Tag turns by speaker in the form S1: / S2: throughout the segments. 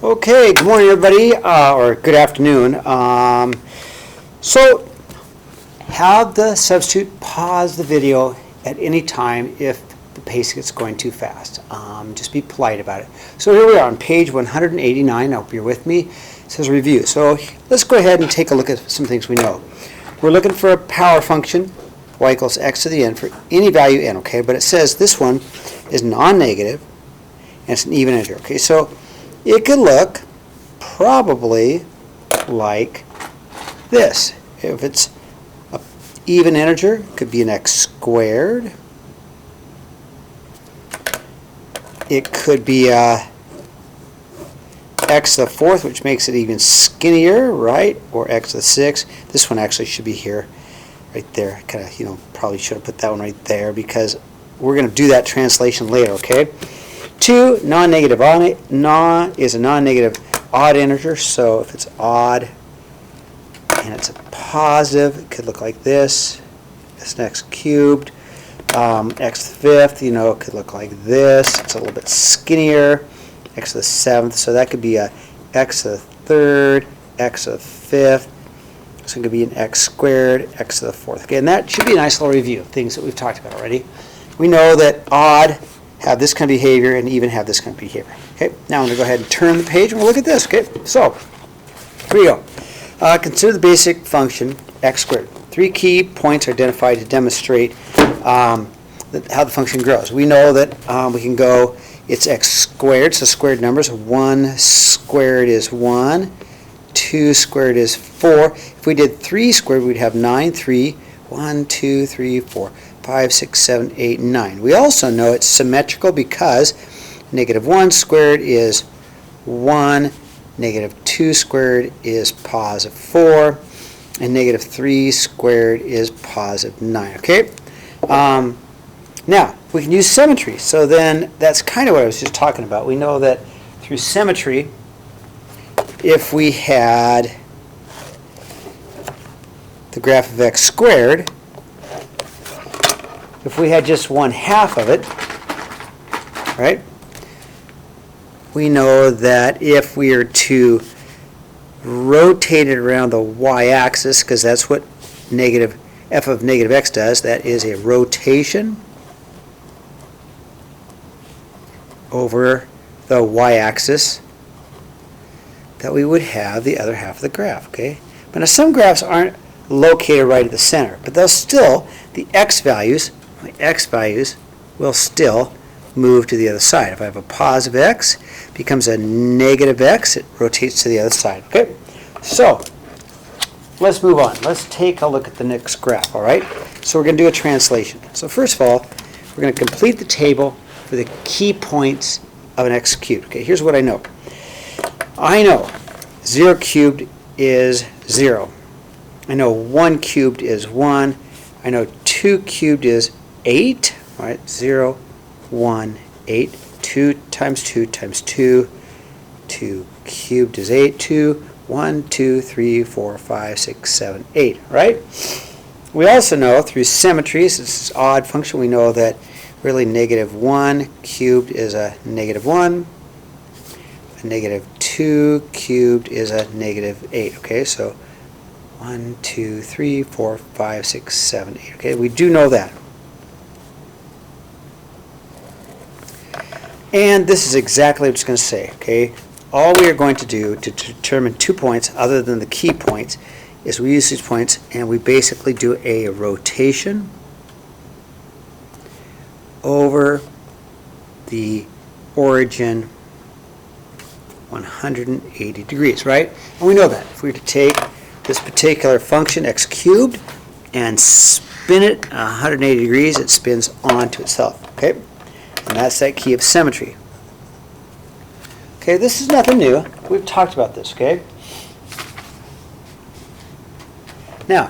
S1: Okay, good morning everybody, or good afternoon. So have the substitute pause the video at any time if the pace gets going too fast. Just be polite about it. So here we are on page 189. I hope you're with me. It says review. So let's go ahead and take a look at some things we know. We're looking for a power function, y equals x to the n for any value n, okay? But it says this one is non-negative and it's an even integer, okay? So it could look probably like this. If it's an even integer, it could be an x squared. It could be x to the fourth, which makes it even skinnier, right? Or x to the sixth. This one actually should be here, right there. Kind of, probably should have put that one right there because we're going to do that translation later, okay? 2, non-negative is a non-negative odd integer, so if it's odd and it's a positive, it could look like this. It's an x cubed. X to the fifth, it could look like this. It's a little bit skinnier. X to the seventh, so that could be a x to the third, x to the fifth. So it could be an x squared, x to the fourth. Okay, and that should be a nice little review of things that we've talked about already. We know that odd have this kind of behavior and even have this kind of behavior. Okay, now I'm going to go ahead and turn the page and we'll look at this. Okay, so here we go. Consider the basic function x squared. 3 key points are identified to demonstrate how the function grows. We know that we can go, it's x squared, so squared numbers. 1 squared is 1, 2 squared is 4. If we did 3 squared, we'd have 9, 3, 1, 2, 3, 4. 5, 6, 7, 8, 9. We also know it's symmetrical because negative 1 squared is 1, negative 2 squared is positive 4, and negative 3 squared is positive 9. Okay? Now, we can use symmetry. So then that's kind of what I was just talking about. We know that through symmetry, if we had the graph of x squared, if we had just 1/2 of it, right, we know that if we are to rotate it around the y-axis, because that's what f of negative x does, that is a rotation over the y-axis, that we would have the other half of the graph, okay? But now some graphs aren't located right at the center, but they'll still, the x values will still move to the other side. If I have a positive x, it becomes a negative x, it rotates to the other side. Okay, so let's move on. Let's take a look at the next graph, all right? So we're going to do a translation. So first of all, we're going to complete the table for the key points of an x cubed. Okay, here's what I know. I know 0 cubed is 0. I know 1 cubed is 1. I know 2 cubed is 8, all right, 0, 1, 8, 2 times 2 times 2, 2 cubed is 8, 2, 1, 2, 3, 4, 5, 6, 7, 8, right? We also know through symmetry, since it's an odd function, we know that really negative 1 cubed is a negative 1, a negative 2 cubed is a negative 8, okay, so 1, 2, 3, 4, 5, 6, 7, 8, okay, we do know that. And this is exactly what it's going to say, okay? All we are going to do to determine 2 points other than the key points is we use these points and we basically do a rotation over the origin 180 degrees, right? And we know that. If we were to take this particular function, x cubed, and spin it 180 degrees, it spins onto itself, okay? And that's that key of symmetry. Okay, this is nothing new. We've talked about this, okay? Now,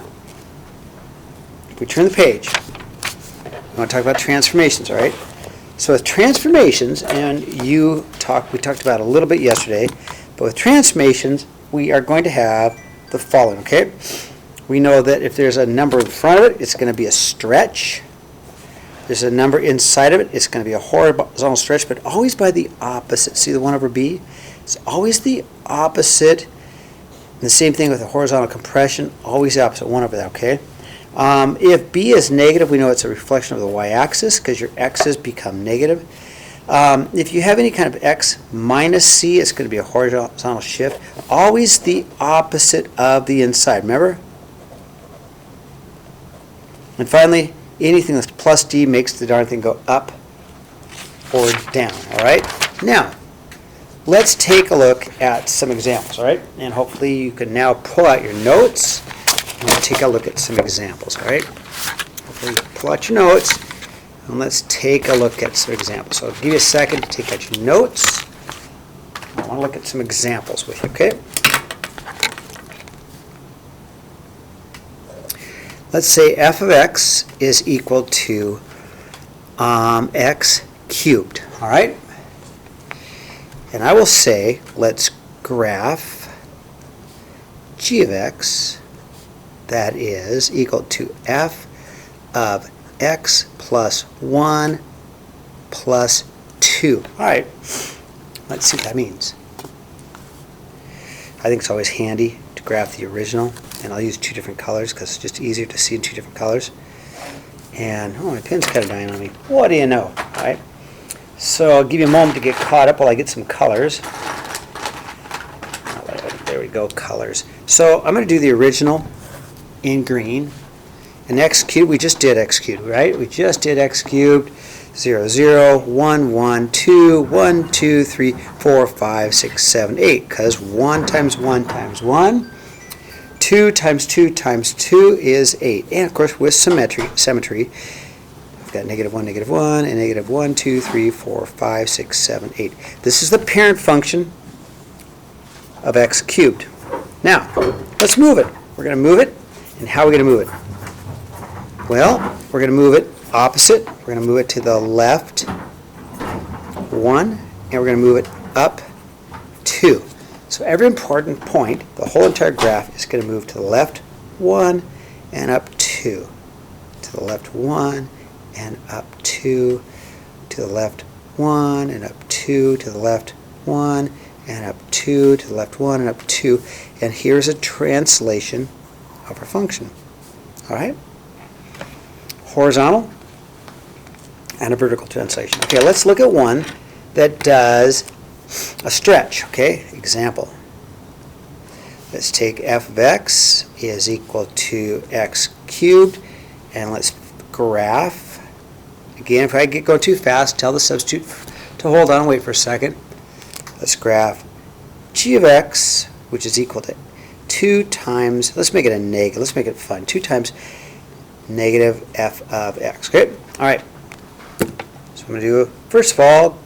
S1: if we turn the page, we want to talk about transformations, all right? So with transformations, and we talked about it a little bit yesterday, but with transformations, we are going to have the following, okay? We know that if there's a number in front of it, it's going to be a stretch. There's a number inside of it. It's going to be a horizontal stretch, but always by the opposite. See the 1 over b? It's always the opposite. And the same thing with the horizontal compression, always the opposite, 1 over that, okay? If b is negative, we know it's a reflection of the y-axis because your x's become negative. If you have any kind of x minus c, it's going to be a horizontal shift. Always the opposite of the inside, remember? And finally, anything that's plus d makes the darn thing go up or down, all right? Now, let's take a look at some examples, all right? And hopefully you can now pull out your notes and we'll take a look at some examples, all right? Hopefully you pull out your notes and let's take a look at some examples. So I'll give you a second to take out your notes. I want to look at some examples with you, okay? Let's say f of x is equal to x cubed, all right? And I will say, let's graph g of x that is equal to f of x plus 1 plus 2. All right, let's see what that means. I think it's always handy to graph the original, and I'll use 2 different colors because it's just easier to see in 2 different colors. And, oh, my pen's kind of dying on me. What do you know, all right? So I'll give you a moment to get caught up while I get some colors. There we go, colors. So I'm going to do the original in green. And x cubed, we just did x cubed, right? We just did x cubed. 0, 0, 1, 1, 2, 1, 2, 3, 4, 5, 6, 7, 8. Because 1 times 1 times 1. 2 times 2 times 2 is 8. And of course with symmetry, we've got -1, -1, and -1, 2, 3, 4, 5, 6, 7, 8. This is the parent function of x cubed. Now, let's move it. We're going to move it. And how are we going to move it? Well, we're going to move it opposite. We're going to move it to the left 1, and we're going to move it up 2. So every important point, the whole entire graph is going to move to the left 1 and up 2. To the left 1 and up 2. To the left 1 and up 2. To the left 1 and up 2. To the left 1 and up 2. And here's a translation of our function. All right? Horizontal and a vertical translation. Okay, let's look at one that does a stretch, okay? Example. Let's take f of x is equal to x cubed, and let's graph. Again, if I get going too fast, tell the substitute to hold on, wait for a second. Let's graph g of x, which is equal to 2 times, let's make it a negative, let's make it fun, 2 times negative f of x, okay? All right, so I'm going to do, first of all,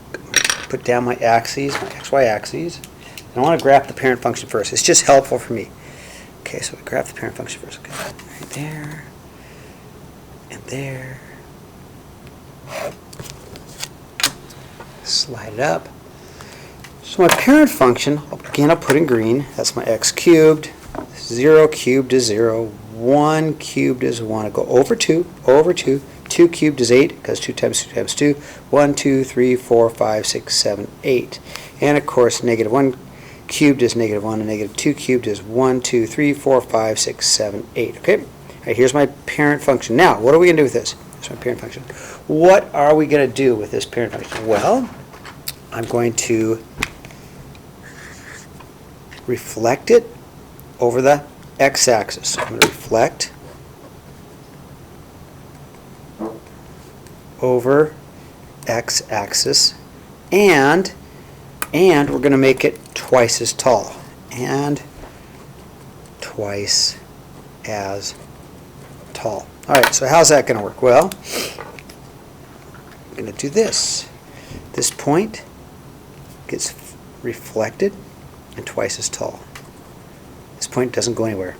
S1: put down my axes, my xy axes. And I want to graph the parent function first. It's just helpful for me. Okay, so we graph the parent function first. Okay, right there, and there. Slide it up. So my parent function, again, I'll put in green. That's my x cubed. 0 cubed is 0. 1 cubed is 1. I go over 2, over 2. 2 cubed is 8, because 2 times 2 times 2. 1, 2, 3, 4, 5, 6, 7, 8. And of course, negative 1 cubed is negative 1, and negative 2 cubed is 1, 2, 3, 4, 5, 6, 7, 8. Okay? All right, here's my parent function. Now, what are we going to do with this? Here's my parent function. What are we going to do with this parent function? Well, I'm going to reflect it over the x-axis. So I'm going to reflect over x-axis, and we're going to make it twice as tall, and twice as tall. All right, so how's that going to work? Well, I'm going to do this. This point gets reflected and twice as tall. This point doesn't go anywhere.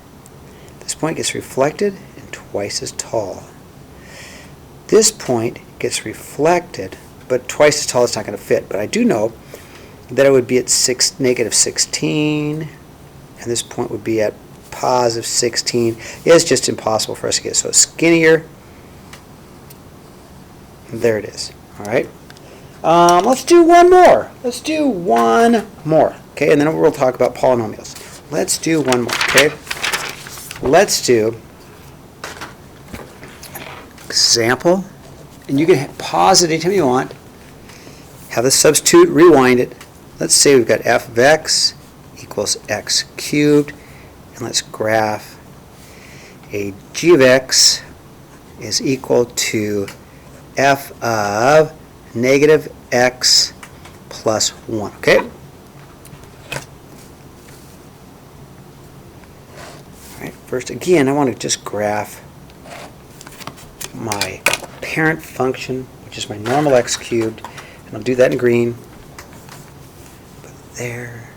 S1: This point gets reflected and twice as tall. This point gets reflected, but twice as tall, it's not going to fit. But I do know that it would be at negative 16, and this point would be at positive 16. It's just impossible for us to get. So it's skinnier. There it is. All right. Let's do one more. Let's do one more. okay? And then we'll talk about polynomials. Let's do one more, okay? Let's do example, and you can pause it anytime you want. Have the substitute, rewind it. Let's say we've got f of x equals x cubed, and let's graph a g of x is equal to f of negative x plus 1, okay? All right, first, again, I want to just graph my parent function, which is my normal x cubed, and I'll do that in green. But there,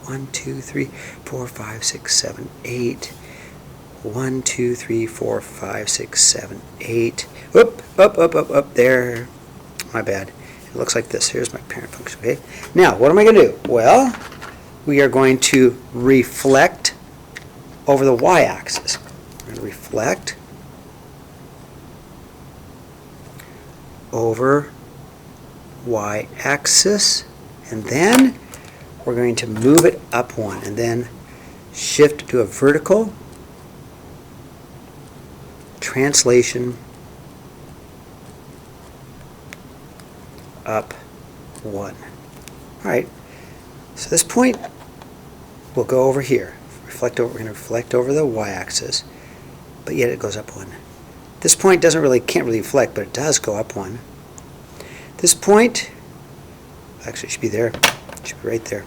S1: 1, 2, 3, 4, 5, 6, 7, 8. 1, 2, 3, 4, 5, 6, 7, 8. Up, there. My bad. It looks like this. Here's my parent function, okay? Now, what am I going to do? Well, we are going to reflect over the y-axis. We're going to reflect over y-axis, and then we're going to move it up 1, and then shift to a vertical translation up 1. All right, so this point will go over here. We're going to reflect over the y-axis, but yet it goes up 1. This point can't really reflect, but it does go up 1. This point, actually it should be there. It should be right there.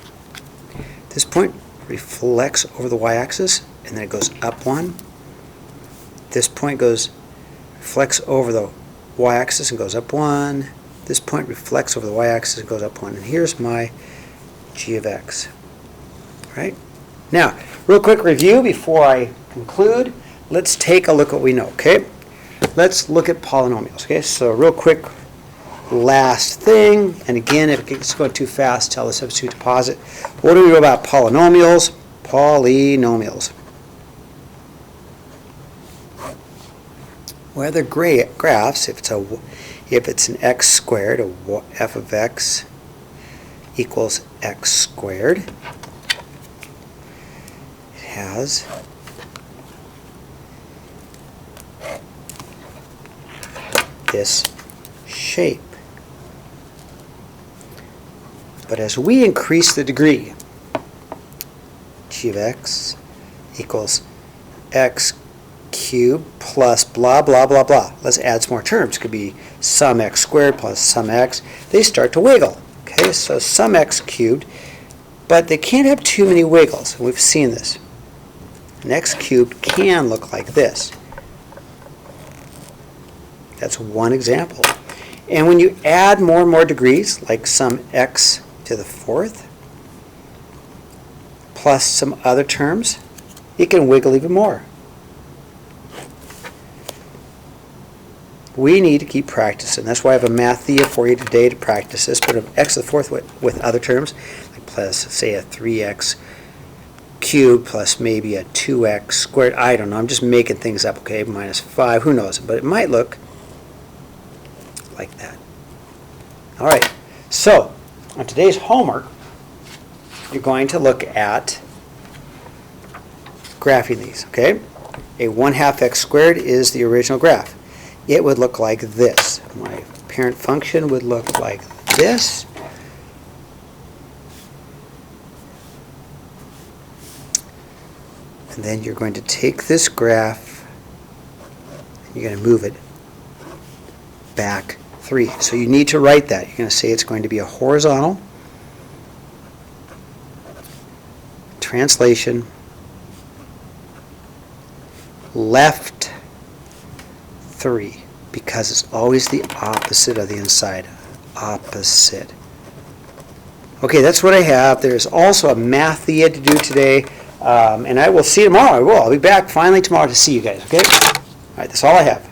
S1: This point reflects over the y-axis, and then it goes up 1. This point reflects over the y-axis and goes up 1. This point reflects over the y-axis and goes up 1. And here's my g of x. All right? Now, real quick review before I conclude. Let's take a look at what we know, okay? Let's look at polynomials, okay? So real quick last thing, and again, if it's going too fast, tell the substitute to pause it. What do we know about polynomials? Polynomials. Well, they're graphs. If it's an x squared, f of x equals x squared, it has this shape. But as we increase the degree, g of x equals x cubed plus blah, blah, blah, blah. Let's add some more terms. It could be sum x squared plus sum x. They start to wiggle. Okay, so sum x cubed, but they can't have too many wiggles. We've seen this. An x cubed can look like this. That's one example. And when you add more and more degrees, like sum x to the 4th, plus some other terms, it can wiggle even more. We need to keep practicing. That's why I have a Mathia for you today to practice this. But of x to the 4th with other terms, like plus, say, a 3x cubed plus maybe a 2x squared. I don't know. I'm just making things up, okay? Minus 5. Who knows? But it might look like that. All right. So, on today's homework, you're going to look at graphing these, okay? A 1/2 x squared is the original graph. It would look like this. My parent function would look like this. And then you're going to take this graph, and you're going to move it back 3. So you need to write that. You're going to say it's going to be a horizontal translation left 3, because it's always the opposite of the inside. Opposite. Okay, that's what I have. There's also a Mathia to do today, and I will see you tomorrow. I'll be back finally tomorrow to see you guys, okay? All right, that's all I have.